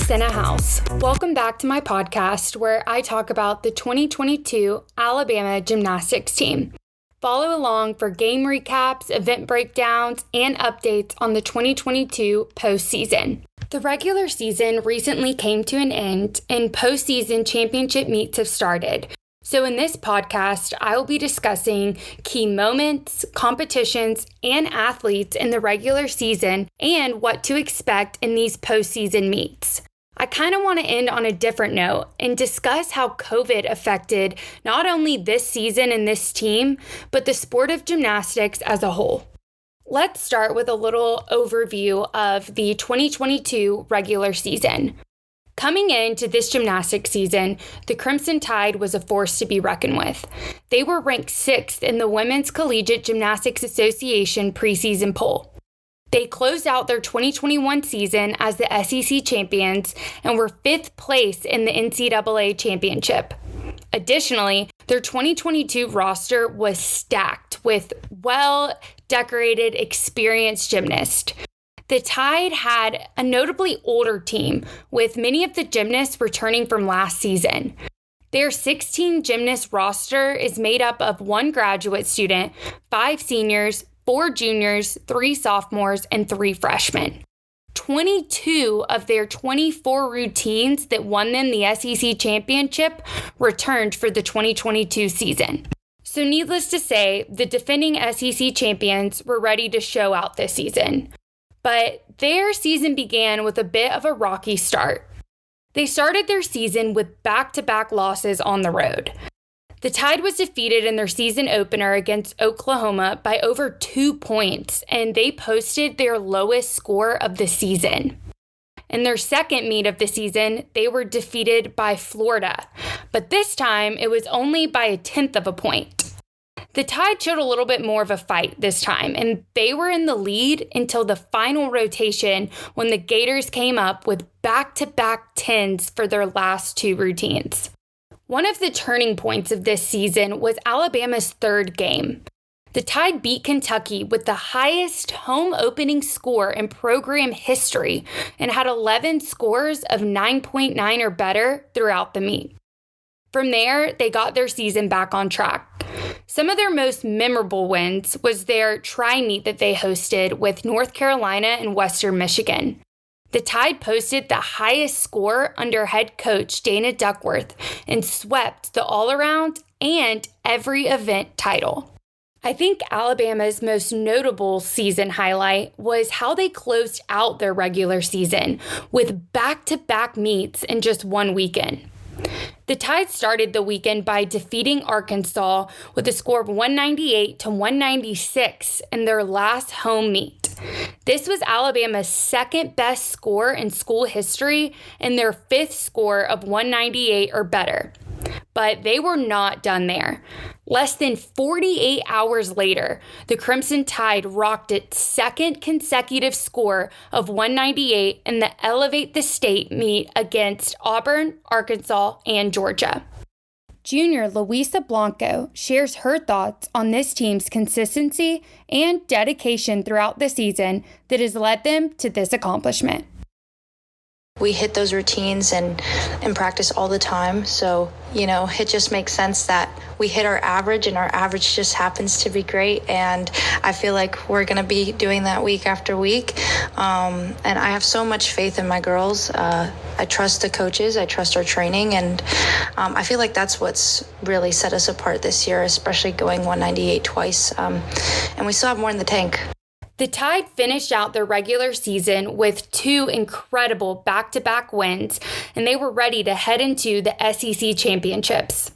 Gymnastics in a House. Welcome back to my podcast where I talk about the 2022 Alabama gymnastics team. Follow along for game recaps, event breakdowns, and updates on the 2022 postseason. The regular season recently came to an end and postseason championship meets have started. So in this podcast, I will be discussing key moments, competitions, and athletes in the regular season and what to expect in these postseason meets. I kind of want to end on a different note and discuss how COVID affected not only this season and this team, but the sport of gymnastics as a whole. Let's start with a little overview of the 2022 regular season. Coming into this gymnastics season, the Crimson Tide was a force to be reckoned with. They were ranked 6th in the Women's Collegiate Gymnastics Association preseason poll. They closed out their 2021 season as the SEC champions and were 5th place in the NCAA championship. Additionally, their 2022 roster was stacked with well-decorated, experienced gymnasts. The Tide had a notably older team, with many of the gymnasts returning from last season. Their 16 gymnast roster is made up of 1 graduate student, 5 seniors, 4 juniors, 3 sophomores, and 3 freshmen. 22 of their 24 routines that won them the SEC championship returned for the 2022 season. So needless to say, the defending SEC champions were ready to show out this season. But their season began with a bit of a rocky start. They started their season with back-to-back losses on the road. The Tide was defeated in their season opener against Oklahoma by over 2 points, and they posted their lowest score of the season. In their second meet of the season, they were defeated by Florida, but this time it was only by 1/10 of a point. The Tide showed a little bit more of a fight this time, and they were in the lead until the final rotation when the Gators came up with back-to-back 10s for their last 2 routines. One of the turning points of this season was Alabama's 3rd game. The Tide beat Kentucky with the highest home opening score in program history and had 11 scores of 9.9 or better throughout the meet. From there, they got their season back on track. Some of their most memorable wins was their tri-meet that they hosted with North Carolina and Western Michigan. The Tide posted the highest score under head coach Dana Duckworth and swept the all-around and every event title. I think Alabama's most notable season highlight was how they closed out their regular season with back-to-back meets in just one weekend. The Tide started the weekend by defeating Arkansas with a score of 198 to 196 in their last home meet. This was Alabama's 2nd best score in school history and their 5th score of 198 or better. But they were not done there. Less than 48 hours later, the Crimson Tide rocked its 2nd consecutive score of 198 in the Elevate the State meet against Auburn, Arkansas, and Georgia. Junior Luisa Blanco shares her thoughts on this team's consistency and dedication throughout the season that has led them to this accomplishment. We hit those routines and practice all the time. So, it just makes sense that we hit our average, and our average just happens to be great. And I feel like we're going to be doing that week after week. And I have so much faith in my girls. I trust the coaches. I trust our training. And I feel like that's what's really set us apart this year, especially going 198 twice. And we still have more in the tank. The Tide finished out their regular season with 2 incredible back-to-back wins, and they were ready to head into the SEC championships.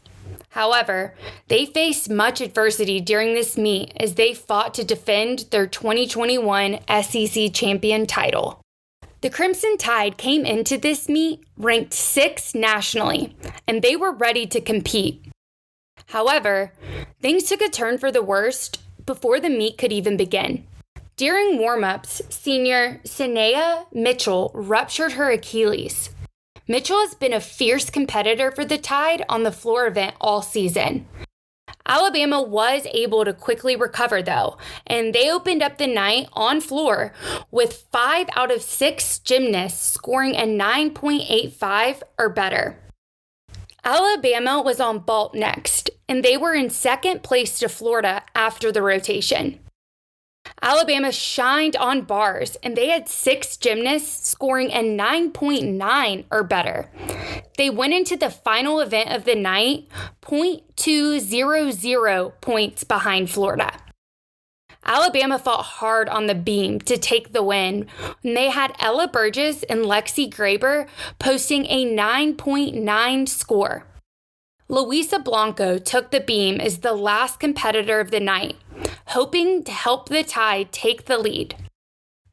However, they faced much adversity during this meet as they fought to defend their 2021 SEC champion title. The Crimson Tide came into this meet ranked 6th nationally, and they were ready to compete. However, things took a turn for the worst before the meet could even begin. During warm-ups, senior Sanaya Mitchell ruptured her Achilles. Mitchell has been a fierce competitor for the Tide on the floor event all season. Alabama was able to quickly recover, though, and they opened up the night on floor with 5 out of 6 gymnasts scoring a 9.85 or better. Alabama was on vault next, and they were in second place to Florida after the rotation. Alabama shined on bars, and they had 6 gymnasts scoring a 9.9 or better. They went into the final event of the night .200 points behind Florida. Alabama fought hard on the beam to take the win, and they had Ella Burgess and Lexi Graber posting a 9.9 score. Luisa Blanco took the beam as the last competitor of the night, hoping to help the Tide take the lead.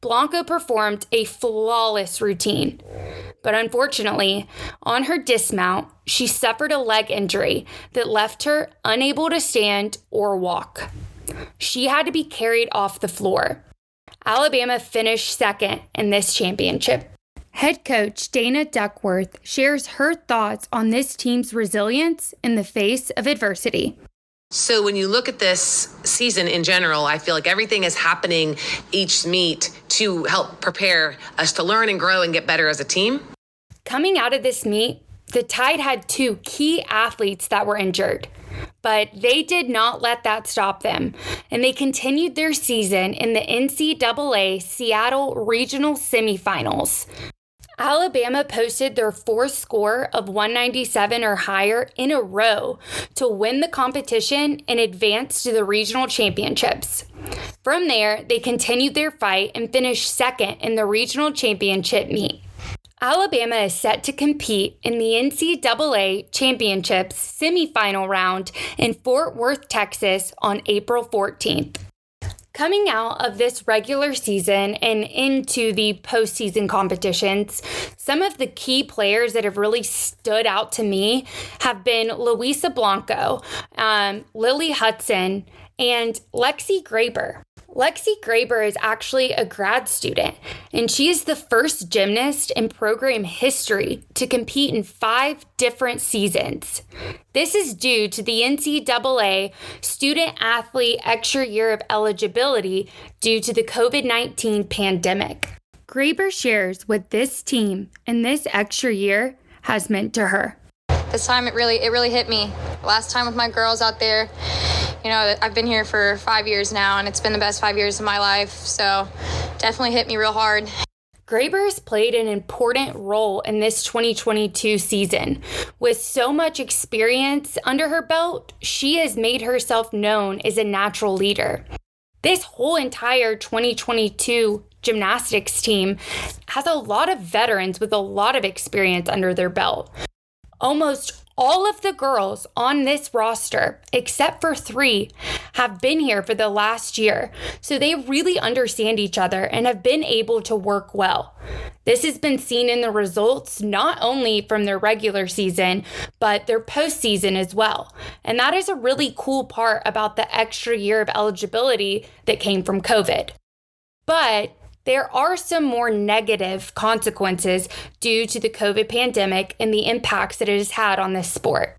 Blanco performed a flawless routine, but unfortunately, on her dismount, she suffered a leg injury that left her unable to stand or walk. She had to be carried off the floor. Alabama finished second in this championship. Head coach Dana Duckworth shares her thoughts on this team's resilience in the face of adversity. So when you look at this season in general, I feel like everything is happening each meet to help prepare us to learn and grow and get better as a team. Coming out of this meet, the Tide had 2 key athletes that were injured, but they did not let that stop them, and they continued their season in the NCAA Seattle Regional Semifinals. Alabama posted their 4th score of 197 or higher in a row to win the competition and advance to the regional championships. From there, they continued their fight and finished second in the regional championship meet. Alabama is set to compete in the NCAA Championships semifinal round in Fort Worth, Texas on April 14th. Coming out of this regular season and into the postseason competitions, some of the key players that have really stood out to me have been Luisa Blanco, Lily Hudson, and Lexi Graber. Lexi Graber is actually a grad student, and she is the first gymnast in program history to compete in 5 different seasons. This is due to the NCAA Student Athlete Extra Year of Eligibility due to the COVID-19 pandemic. Graber shares what this team and this extra year has meant to her. This time it really hit me. Last time with my girls out there, I've been here for 5 years now, and it's been the best 5 years of my life, so definitely hit me real hard. Graber has played an important role in this 2022 season. With so much experience under her belt, she has made herself known as a natural leader. This whole entire 2022 gymnastics team has a lot of veterans with a lot of experience under their belt. Almost all of the girls on this roster, except for 3, have been here for the last year, so they really understand each other and have been able to work well. This has been seen in the results not only from their regular season, but their postseason as well. And that is a really cool part about the extra year of eligibility that came from COVID. But there are some more negative consequences due to the COVID pandemic and the impacts that it has had on this sport.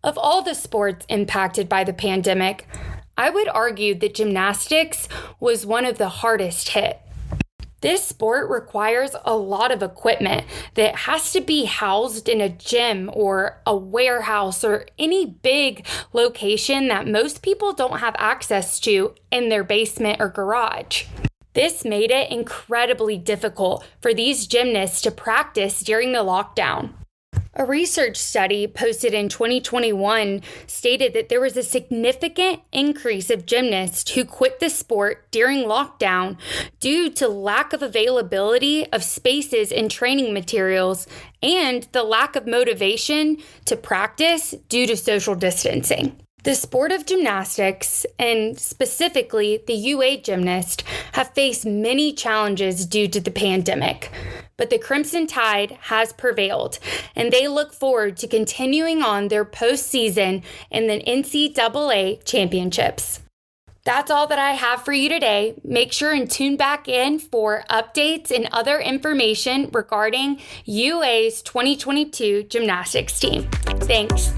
Of all the sports impacted by the pandemic, I would argue that gymnastics was one of the hardest hit. This sport requires a lot of equipment that has to be housed in a gym or a warehouse or any big location that most people don't have access to in their basement or garage. This made it incredibly difficult for these gymnasts to practice during the lockdown. A research study posted in 2021 stated that there was a significant increase of gymnasts who quit the sport during lockdown due to lack of availability of spaces and training materials and the lack of motivation to practice due to social distancing. The sport of gymnastics, and specifically the UA gymnast, have faced many challenges due to the pandemic. But the Crimson Tide has prevailed, and they look forward to continuing on their postseason in the NCAA championships. That's all that I have for you today. Make sure and tune back in for updates and other information regarding UA's 2022 gymnastics team. Thanks.